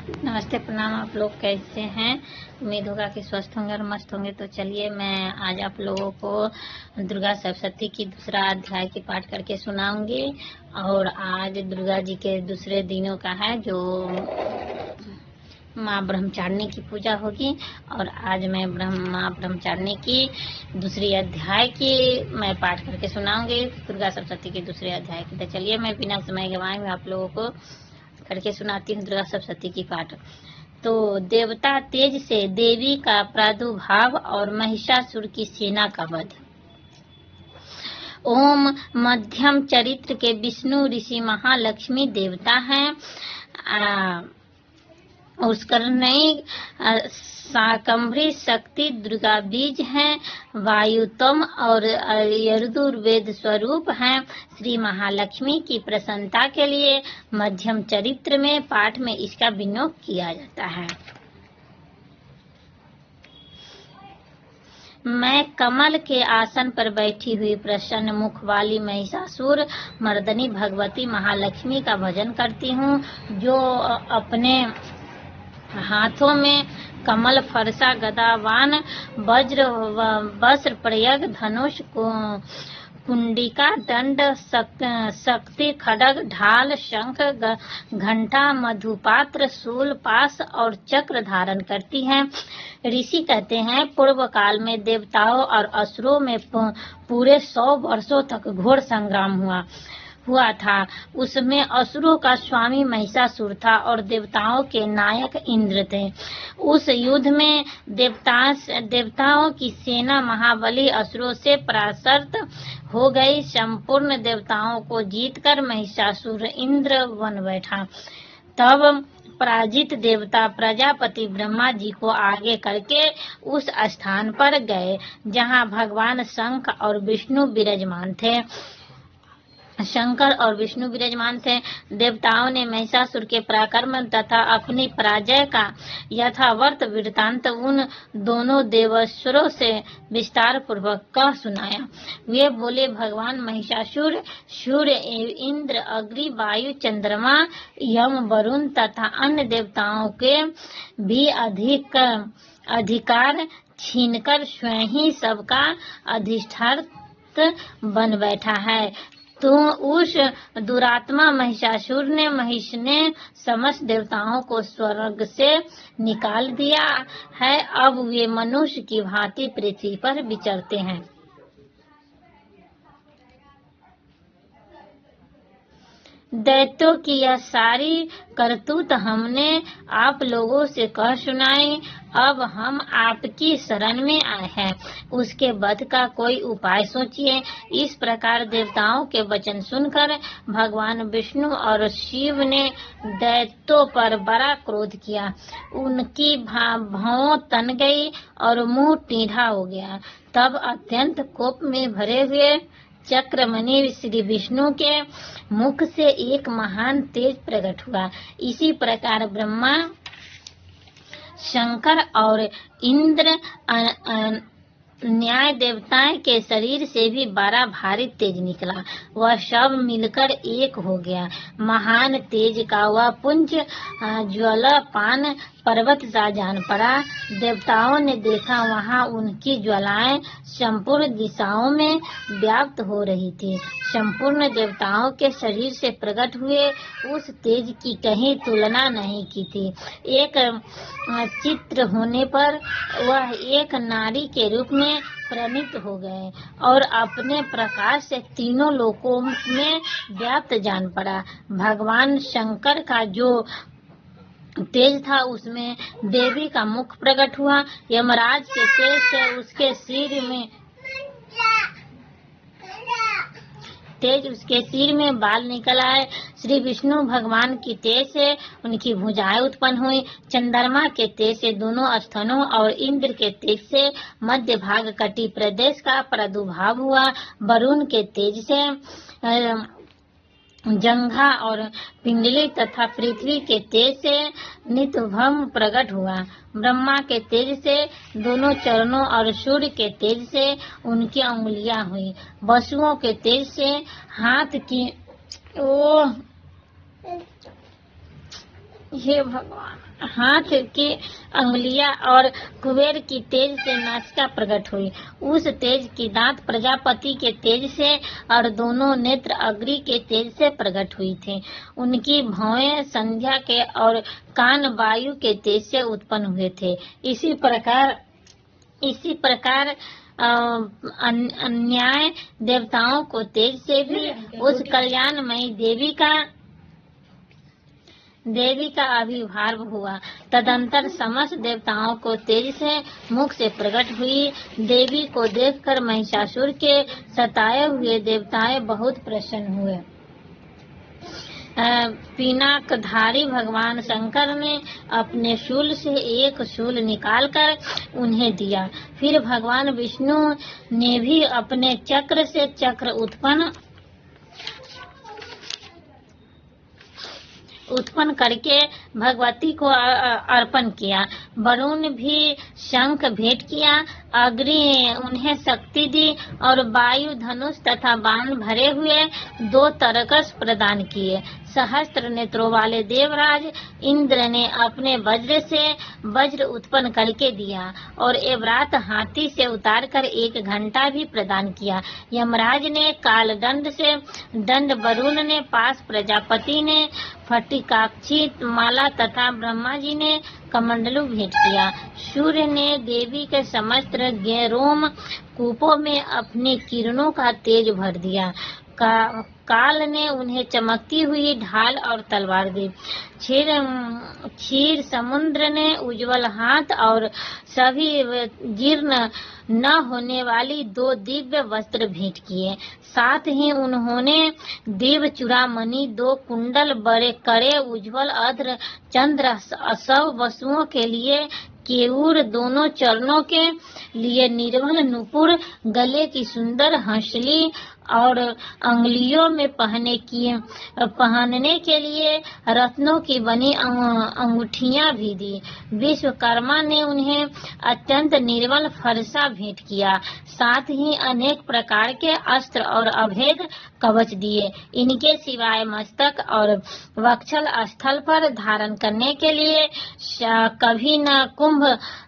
नमस्ते, प्रणाम। आप लोग कैसे हैं? उम्मीद होगा कि स्वस्थ होंगे और मस्त होंगे। तो चलिए, मैं आज आप लोगों को दुर्गा सप्तशती की दूसरा अध्याय की पाठ करके सुनाऊंगी। और आज दुर्गा जी के दूसरे दिनों का है, जो माँ ब्रह्मचारिणी की पूजा होगी। और आज मैं माँ ब्रह्मचारिणी की दूसरी अध्याय की मैं पाठ करके सुनाऊंगी, दुर्गा सप्तशती के दूसरे अध्याय की। तो चलिए, मैं बिना समय गंवाए मैं आप लोगों को करके सुनाती हूँ दुर्गा सप्तशती की पाठ। तो देवता तेज से देवी का प्रादुर्भाव और महिषासुर की सेना का वध। ओम मध्यम चरित्र के विष्णु ऋषि महालक्ष्मी देवता हैं। उत्कर्णयी शाकंभरी शक्ति दुर्गा बीज हैं। वायुतम और यजुर्वेद स्वरूप हैं। श्री महालक्ष्मी की प्रसन्नता के लिए मध्यम चरित्र में पाठ में इसका विनियोग किया जाता है। मैं कमल के आसन पर बैठी हुई प्रसन्न मुख वाली महिषासुर मर्दनी भगवती महालक्ष्मी का भजन करती हूँ, जो अपने हाथों में कमल फरसा गदावान वज्र वस्त्र प्रयोग धनुष को कुंडिका दंड शक्ति खड्ग ढाल शंख घंटा मधुपात्र शूल पाश और चक्र धारण करती हैं। ऋषि कहते हैं, पूर्व काल में देवताओं और असुरों में पूरे 100 वर्षों तक घोर संग्राम हुआ था। उसमें असुरों का स्वामी महिषासुर था और देवताओं के नायक इंद्र थे। उस युद्ध में देवताओं की सेना महाबली असुरों से परास्त हो गई। संपूर्ण देवताओं को जीतकर महिषासुर इंद्र बन बैठा। तब पराजित देवता प्रजापति ब्रह्मा जी को आगे करके उस स्थान पर गए जहां भगवान शंकर और विष्णु विराजमान थे। देवताओं ने महिषासुर के पराक्रम तथा अपनी पराजय का यथावत वृत्तांत उन दोनों देवेश्वरों से विस्तार पूर्वक कह सुनाया। वे बोले, भगवान महिषासुर सूर्य, इंद्र, अग्नि, वायु, चंद्रमा, यम, वरुण तथा अन्य देवताओं के भी अधिकार छीनकर स्वयं ही सबका अधिष्ठाता बन बैठा है। तो उस दुरात्मा महिषासुर ने समस्त देवताओं को स्वर्ग से निकाल दिया है। अब वे मनुष्य की भांति पृथ्वी पर विचरते हैं। दैत्यों की यह सारी करतूत हमने आप लोगों से कह सुनाई। अब हम आपकी शरण में आए हैं, उसके वध का कोई उपाय सोचिए। इस प्रकार देवताओं के वचन सुनकर भगवान विष्णु और शिव ने दैत्यों पर बड़ा क्रोध किया। उनकी भौं तन गई और मुंह टेढ़ा हो गया। तब अत्यंत कोप में भरे हुए चक्रमणि श्री विष्णु के मुख से एक महान तेज प्रकट हुआ। इसी प्रकार ब्रह्मा, शंकर और इंद्र न्याय देवताएं के शरीर से भी बड़ा भारी तेज निकला। वह सब मिलकर एक हो गया। महान तेज का वह पुंज ज्वालापान पर्वत सा जान पड़ा। देवताओं ने देखा, वहां उनकी ज्वालाएं संपूर्ण दिशाओं में व्याप्त हो रही थी। संपूर्ण देवताओं के शरीर से प्रकट हुए उस तेज की कहीं तुलना नहीं की थी। एक चित्र होने पर वह एक नारी के रूप में परिणित हो गए और अपने प्रकाश से तीनों लोकों में व्याप्त जान पड़ा। भगवान शंकर का जो तेज था, उसमें देवी का मुख प्रकट हुआ। यमराज के तेज से उसके सिर में बाल निकल आए। श्री विष्णु भगवान की तेज से उनकी भुजाएं उत्पन्न हुई। चंद्रमा के तेज से दोनों स्तनों और इंद्र के तेज से मध्य भाग कटी प्रदेश का प्रादुर्भाव हुआ। वरुण के तेज से जंघा और पिंडली तथा पृथ्वी के तेज से नितंभम प्रकट हुआ। ब्रह्मा के तेज से दोनों चरणों और सूर्य के तेज से उनकी अंगुलियां हुई। वसुओं के तेज से हाथ की हे भगवान, हाथ की अंगुलियां और कुबेर की तेज से नासिका प्रकट हुई। उस तेज की दांत प्रजापति के तेज से और दोनों नेत्र अग्नि के तेज से प्रकट हुई थी। उनकी भौहें संध्या के और कान वायु के तेज से उत्पन्न हुए थे। इसी प्रकार अन्याय देवताओं को तेज से भी उस कल्याणमयी देवी का आविर्भाव हुआ। तदंतर समस्त देवताओं को तेज से मुख से प्रकट हुई। देवी को देखकर महिषासुर के सताए हुए देवताएं बहुत प्रसन्न हुए। पिनाकधारी भगवान शंकर ने अपने शूल से एक शूल निकालकर उन्हें दिया। फिर भगवान विष्णु ने भी अपने चक्र से चक्र उत्पन्न करके भगवती को अर्पण किया। वरुण भी शंख भेंट किया। अग्नि उन्हें शक्ति दी और वायु धनुष तथा बाण भरे हुए 2 तरकस प्रदान किए। सहस्त्र नेत्रों वाले देवराज इंद्र ने अपने वज्र से वज्र उत्पन्न करके दिया और एवरात हाथी से उतारकर 1 घंटा भी प्रदान किया। यमराज ने कालदंड से दंड, वरुण ने पास, प्रजापति ने फटिकाक्षी माला तथा ब्रह्मा जी ने कमंडलू भेंट किया। सूर्य ने देवी के समस्त रोम कूपों में अपनी किरणों का तेज भर दिया। काल ने उन्हें चमकती हुई ढाल और तलवार दी। क्षीर समुद्र ने उज्जवल हाथ और सभी जीर्ण न होने वाली 2 दिव्य वस्त्र भेंट किए। साथ ही उन्होंने देव चूड़ामणि, 2 कुंडल, बड़े कड़े उज्जवल अध्र, चंद्र, सब वसुओं के लिए केयूर, दोनों चरणों के लिए निर्मल नुपुर, गले की सुंदर हंसली और अंगुलियों में पहनने के लिए रत्नों की बनी अंगूठियां भी दी। विश्वकर्मा ने उन्हें अत्यंत निर्मल फरसा भेंट किया। साथ ही अनेक प्रकार के अस्त्र और अभेद कवच दिए। इनके सिवाय मस्तक और वक्षल स्थल पर धारण करने के लिए कभी न कुंभ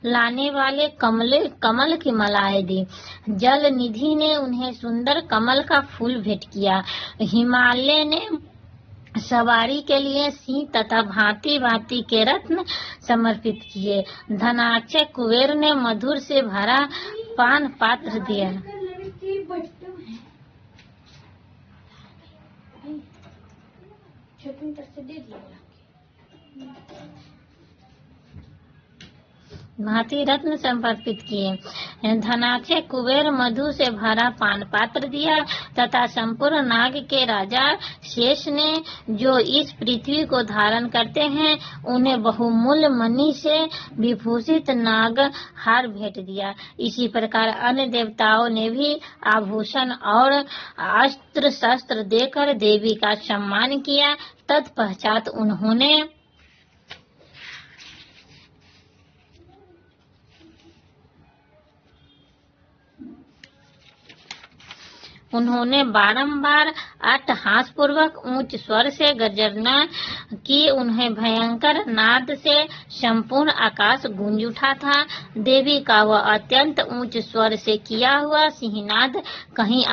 लाने वाले कमल की मालाएं दी। जल निधि ने उन्हें सुंदर कमल का फूल भेंट किया। हिमालय ने सवारी के लिए सिंह तथा भांति भांति के रत्न समर्पित किए। धनाक्षय कुबेर ने मधुर से भरा पान पात्र दिया। भांति रत्न समर्पित किए। धनाक्षय कुबेर मधु से भरा पान पात्र दिया तथा संपूर्ण नाग के राजा शेष ने जो इस पृथ्वी को धारण करते हैं उन्हें बहुमूल्य मणि से विभूषित नाग हार भेंट दिया। इसी प्रकार अन्य देवताओं ने भी आभूषण और अस्त्र शस्त्र देकर देवी का सम्मान किया। तत्पश्चात उन्होंने बारंबार अट्टहास पूर्वक ऊंच स्वर से गर्जना की। उन्हें भयंकर नाद से संपूर्ण आकाश गूंज उठा था। देवी का वह अत्यंत ऊंच स्वर से किया हुआ सिंहनाद कहीं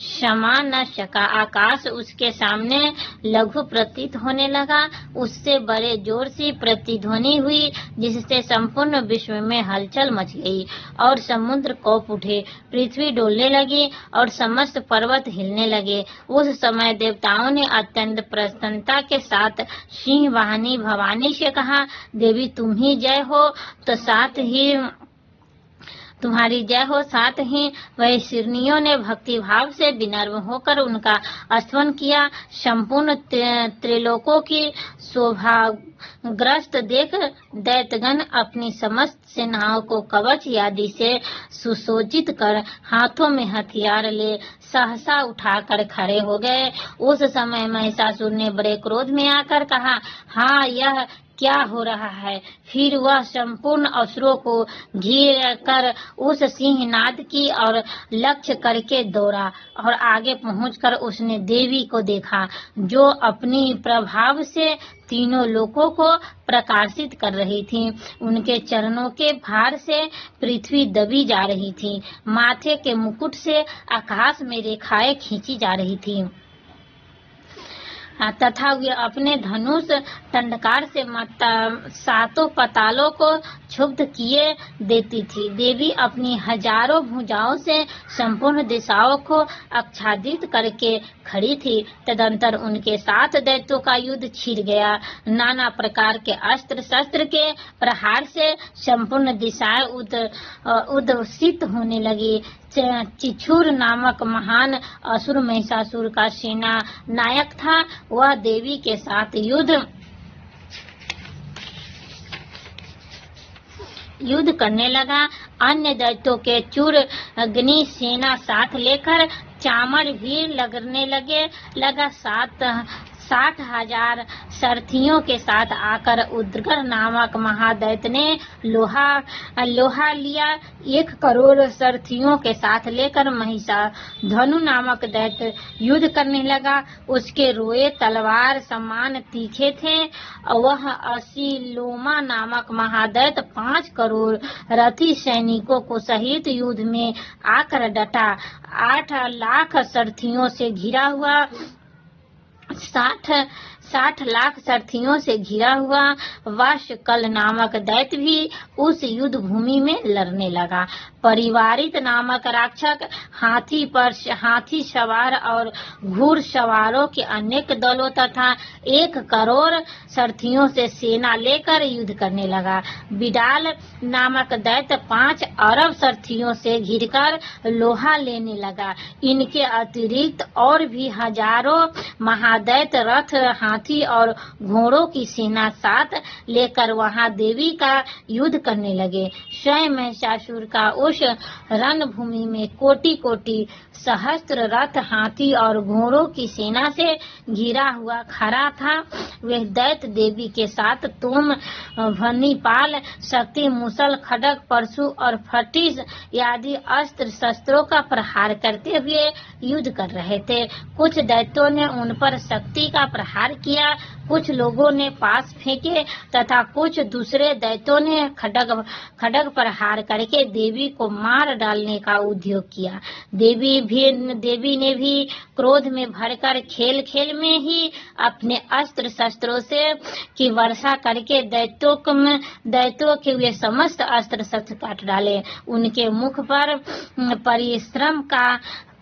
समा न सका। आकाश उसके सामने लघु प्रतीत होने लगा। उससे बड़े जोर से प्रतिध्वनि हुई जिससे संपूर्ण विश्व में हलचल मच गई और समुद्र कौप उठे, पृथ्वी डोलने लगी और समस्त पर्वत हिलने लगे। उस समय देवताओं ने अत्यंत प्रसन्नता के साथ सिंह वाहिनी भवानी से कहा, देवी तुम ही जय हो, तो साथ ही तुम्हारी जय हो। साथ ही वह शिरनियों ने भक्ति भाव से विनम्र होकर उनका स्तवन किया। संपूर्ण त्रिलोकों की शोभाग्रस्त देख दैत्यगण अपनी समस्त सेनाओं को कवच आदि से सुसज्जित कर हाथों में हथियार ले सहसा उठाकर खड़े हो गए। उस समय महिषासुर ने बड़े क्रोध में आकर कहा, हाँ, यह क्या हो रहा है। फिर वह संपूर्ण असुरों को घेर कर उस सिंहनाद की और लक्ष्य करके दौड़ा और आगे पहुंचकर उसने देवी को देखा, जो अपनी प्रभाव से तीनों लोकों को प्रकाशित कर रही थी। उनके चरणों के भार से पृथ्वी दबी जा रही थी, माथे के मुकुट से आकाश में रेखाएं खींची जा रही थी तथा वे अपने धनुष टंडकार से सातों पतालों को क्षुब्ध किए देती थी। देवी अपनी हजारों भुजाओं से संपूर्ण दिशाओं को आच्छादित करके खड़ी थी। तदंतर उनके साथ दैत्यों का युद्ध छिड़ गया। नाना प्रकार के अस्त्र शस्त्र के प्रहार से संपूर्ण दिशाएं उद्वसित होने लगी। चिछुर नामक महान असुर महिषासुर का सेना नायक था। वह देवी के साथ युद्ध करने लगा। अन्य दैत्यों के चूर अग्नि सेना साथ लेकर चामर भी लगने लगा। 60,000 सारथियों के साथ आकर उद्गर नामक महादैत्य ने लोहा लिया। 1 करोड़ सारथियों के साथ लेकर महिषाधनु नामक दैत्य युद्ध करने लगा। उसके रोए तलवार समान तीखे थे। वह असीलोमा नामक महादैत्य 5 करोड़ रथी सैनिकों को सहित युद्ध में आकर डटा। 8 लाख सारथियों से घिरा हुआ 60 लाख सारथियों से घिरा हुआ वाशकल नामक दैत्य भी उस युद्ध भूमि में लड़ने लगा। परिवारित नामक राक्षस हाथी सवार और घुड़सवारों के अनेक दलों तथा 1 करोड़ सारथियों से सेना लेकर युद्ध करने लगा। बिडाल नामक दैत्य 5 अरब सारथियों से घिरकर लोहा लेने लगा। इनके अतिरिक्त और भी हजारों महादैत्य रथ, हाथी और घोड़ों की सेना साथ लेकर वहां देवी का युद्ध करने लगे। स्वयं महिषासुर का उस रणभूमि में कोटि सहस्त्र रथ, हाथी और घोड़ों की सेना से घिरा हुआ खड़ा था। वह दैत्य देवी के साथ तुम भनीपाल, शक्ति, मुसल, खड्ग, परशु और फटिस आदि अस्त्र शस्त्रों का प्रहार करते हुए युद्ध कर रहे थे। कुछ दैत्यों ने उन पर शक्ति का प्रहार किया, कुछ लोगों ने पास फेंके तथा कुछ दूसरे दैत्यों ने खड्ग प्रहार करके देवी को मार डालने का उद्योग किया। देवी ने भी क्रोध में भरकर खेल में ही अपने अस्त्र शस्त्रों से की वर्षा करके दैत्यों के वे समस्त अस्त्र शस्त्र काट डाले। उनके मुख पर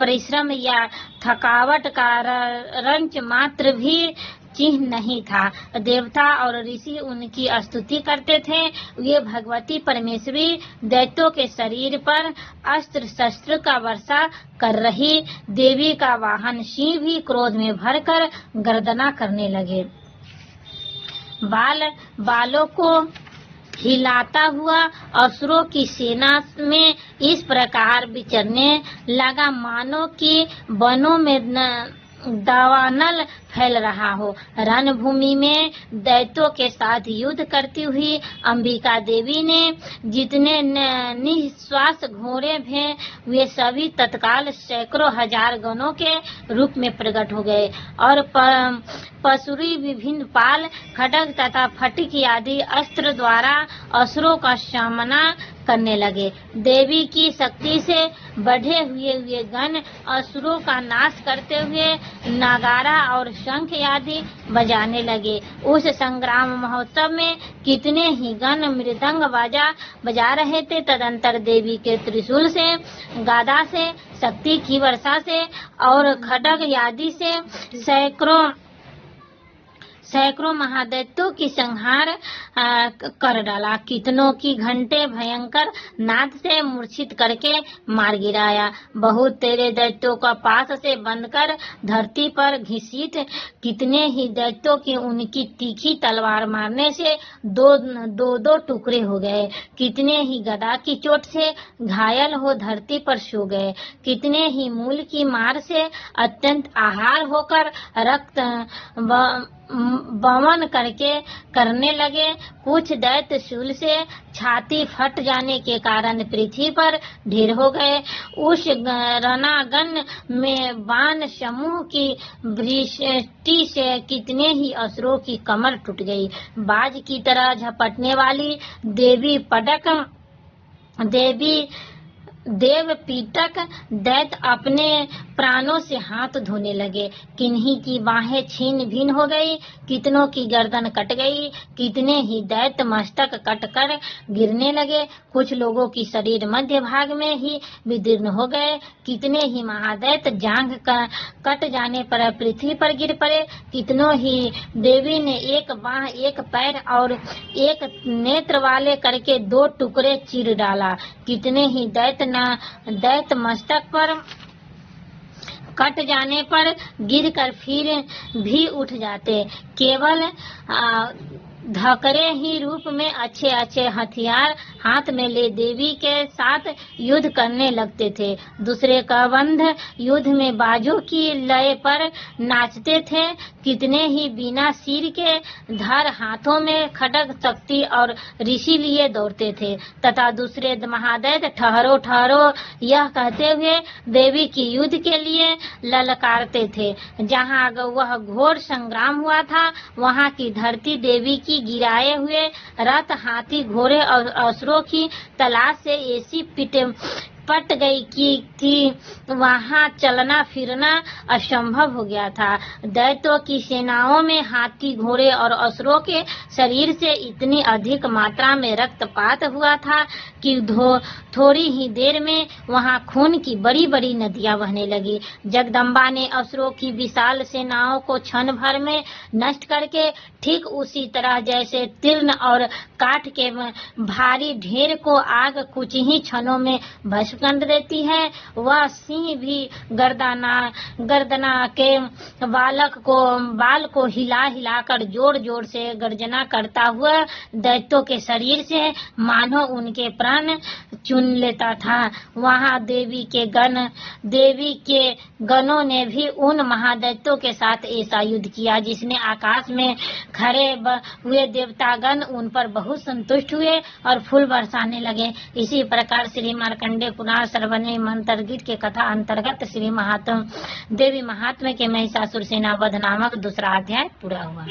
परिश्रम या थकावट का रंच मात्र भी चिन्ह नहीं था। देवता और ऋषि उनकी स्तुति करते थे। वे भगवती परमेश्वरी दैत्यों के शरीर पर अस्त्र शस्त्र का वर्षा कर रही। देवी का वाहन सिंह भी क्रोध में भरकर गर्दना करने लगे। बालों को हिलाता हुआ असुरों की सेना में इस प्रकार विचरने लगा, मानो कि वनों में दावानल फैल रहा हो। रणभूमि में दैत्यों के साथ युद्ध करती हुई अंबिका देवी ने जितने निश्वास घोड़े थे वे सभी तत्काल सैकड़ों हजार गणों के रूप में प्रकट हो गए और पसुरी, विभिन्न पाल, खड्ग तथा फटिक आदि अस्त्र द्वारा असुरों का सामना करने लगे। देवी की शक्ति से बढ़े हुए गण असुरों का नाश करते हुए नगारा और शंख आदि बजाने लगे। उस संग्राम महोत्सव में कितने ही गण मृदंग बाजा बजा रहे थे। तदंतर देवी के त्रिशूल से, गदा से, शक्ति की वर्षा से और खड्ग आदि से सैकड़ों महादैत्यों की संहार कर डाला। कितनों की घंटे भयंकर नाद से मूर्छित करके मार गिराया। बहुत तेरे दैत्यों का पास से बंद कर धरती पर घसीट कितने ही दैत्यों के उनकी तीखी तलवार मारने से दो टुकड़े हो गए। कितने ही गदा की चोट से घायल हो धरती पर सो गए। कितने ही मूल की मार से अत्यंत आहार होकर बमन करने लगे। कुछ दैत्य शूल से छाती फट जाने के कारण पृथ्वी पर ढेर हो गए। उस रणांगन में बाण समूह की वृष्टि से कितने ही असुरों की कमर टूट गई। बाज की तरह झपटने वाली देव पीटक दैत्य अपने प्राणों से हाथ धोने लगे। किन्हीं की बाहें छीन भिन हो गई, कितनों की गर्दन कट गई, कितने ही दैत्य मस्तक कट कर गिरने लगे। कुछ लोगों की शरीर मध्य भाग में ही विदीर्ण हो गए। कितने ही महादैत्य जांघ कट जाने पर पृथ्वी पर गिर पड़े। कितनों ही देवी ने एक बाह, एक पैर और एक नेत्र वाले करके 2 टुकड़े चीर डाला। कितने ही दैत्य मस्तक पर कट जाने पर गिरकर फिर भी उठ जाते। केवल धकरे ही रूप में अच्छे अच्छे हथियार हाथ में ले देवी के साथ युद्ध करने लगते थे। दूसरे का बंध युद्ध में बाजों की लय पर नाचते थे। कितने ही बिना सिर के धर हाथों में खड्ग शक्ति और ऋषि लिए दौड़ते थे तथा दूसरे महादैत्य ठहरो ठहरो यह कहते हुए देवी की युद्ध के लिए ललकारते थे। जहाँ वह घोर संग्राम हुआ था वहाँ की धरती देवी की गिराए हुए रथ, हाथी, घोड़े और असुरों की तलाश से ऐसी पट गई कि वहाँ चलना फिरना असंभव हो गया था। दैत्यों की सेनाओं में हाथी, घोड़े और असुरों के शरीर से इतनी अधिक मात्रा में रक्तपात हुआ था कि थोड़ी ही देर में वहाँ खून की बड़ी बड़ी नदियां बहने लगी। जगदम्बा ने असुरों की विशाल सेनाओं को क्षण भर में नष्ट करके ठीक उसी तरह जैसे तीर्ण और काठ के भारी ढेर को आग कुछ ही क्षणों में भस्म कर देती है, वह सिंह भी गर्दना के बाल को हिला हिलाकर जोर जोर से गर्जना करता हुआ दैत्यों के शरीर से मानो उनके प्राण चुन लेता था। वहाँ देवी के गणों ने भी उन महादैत्यों के साथ ऐसा युद्ध किया जिसने आकाश में खड़े हुए देवतागण उन पर बहुत संतुष्ट हुए और फूल बरसाने लगे। इसी प्रकार श्री मार्कंडेय पुराण सर्वने मंत्र गीत के कथा अंतर्गत श्री देवी महात्म्य के महिषासुर सेना वध नामक दूसरा अध्याय पूरा हुआ।